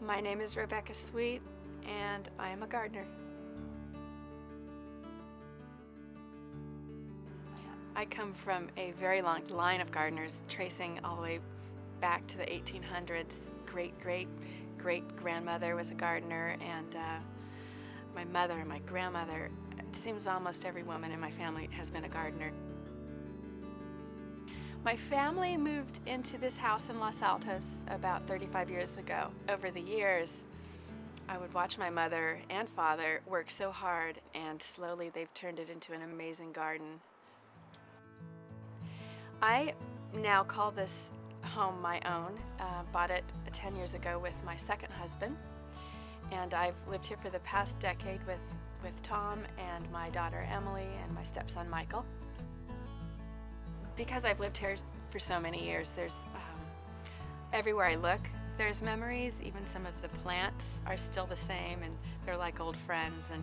My name is Rebecca Sweet, and I am a gardener. I come from a very long line of gardeners, tracing all the way back to the 1800s. Great-great-great-grandmother was a gardener, and my mother and my grandmother. It seems almost every woman in my family has been a gardener. My family moved into this house in Los Altos about 35 years ago. Over the years, I would watch my mother and father work so hard, and slowly they've turned it into an amazing garden. I now call this home my own. Bought it 10 years ago with my second husband, and I've lived here for the past decade with Tom and my daughter Emily and my stepson Michael. Because I've lived here for so many years, there's everywhere I look, there's memories. Even some of the plants are still the same, and they're like old friends, and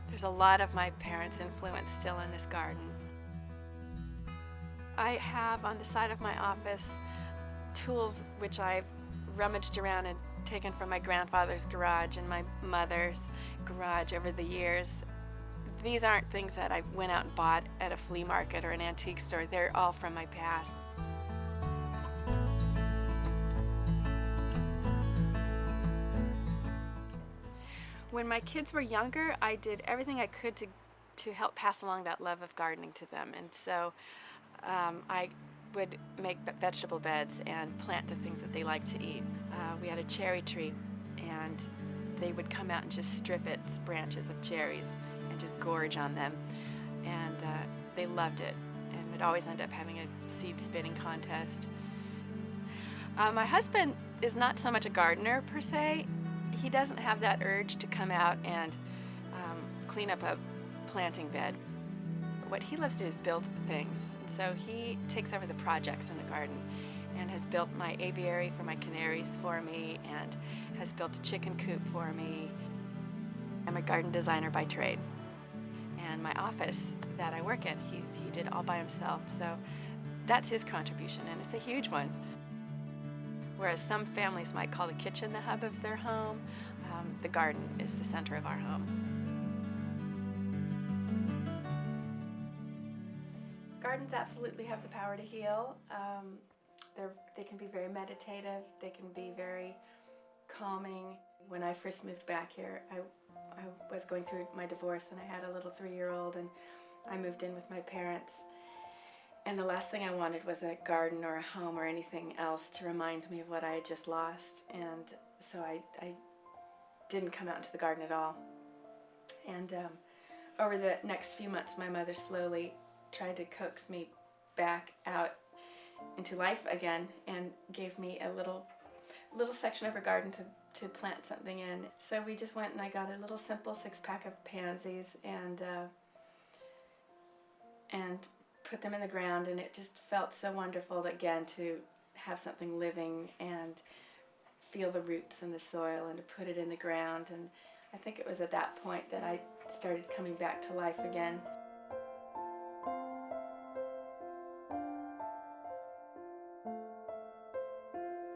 there's a lot of my parents' influence still in this garden. I have on the side of my office tools which I've rummaged around and taken from my grandfather's garage and my mother's garage over the years. These aren't things that I went out and bought at a flea market or an antique store. They're all from my past. When my kids were younger, I did everything I could to help pass along that love of gardening to them. And so I would make vegetable beds and plant the things that they like to eat. We had a cherry tree, and they would come out and just strip its branches of cherries and just gorge on them, and they loved it, and would always end up having a seed spitting contest. My husband is not so much a gardener per se. He doesn't have that urge to come out and clean up a planting bed. What he loves to do is build things, and so he takes over the projects in the garden and has built my aviary for my canaries for me, and has built a chicken coop for me. I'm a garden designer by trade, and my office that I work in, he did all by himself, so that's his contribution, and it's a huge one. Whereas some families might call the kitchen the hub of their home, the garden is the center of our home. Gardens absolutely have the power to heal. They can be very meditative, they can be very calming. When I first moved back here, I was going through my divorce, and I had a little 3-year-old, and I moved in with my parents. And the last thing I wanted was a garden or a home or anything else to remind me of what I had just lost. And so I didn't come out into the garden at all. And over the next few months, my mother slowly tried to coax me back out into life again, and gave me a little section of her garden to plant something in. So we just went and I got a little simple 6-pack of pansies and put them in the ground, and it just felt so wonderful again to have something living and feel the roots in the soil and to put it in the ground. And I think it was at that point that I started coming back to life again.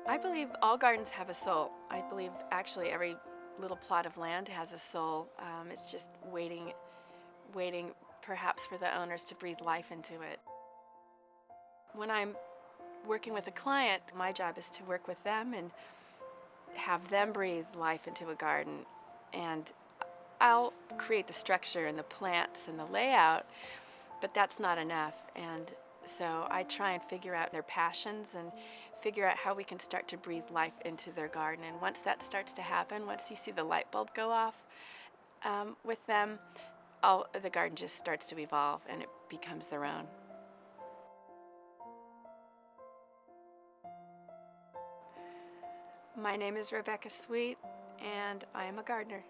I believe all gardens have a soul. I believe actually every little plot of land has a soul. It's just waiting perhaps for the owners to breathe life into it. When I'm working with a client, my job is to work with them and have them breathe life into a garden. And I'll create the structure and the plants and the layout, but that's not enough. And so I try and figure out their passions and figure out how we can start to breathe life into their garden. And once that starts to happen, once you see the light bulb go off with them, the garden just starts to evolve and it becomes their own. My name is Rebecca Sweet, and I am a gardener.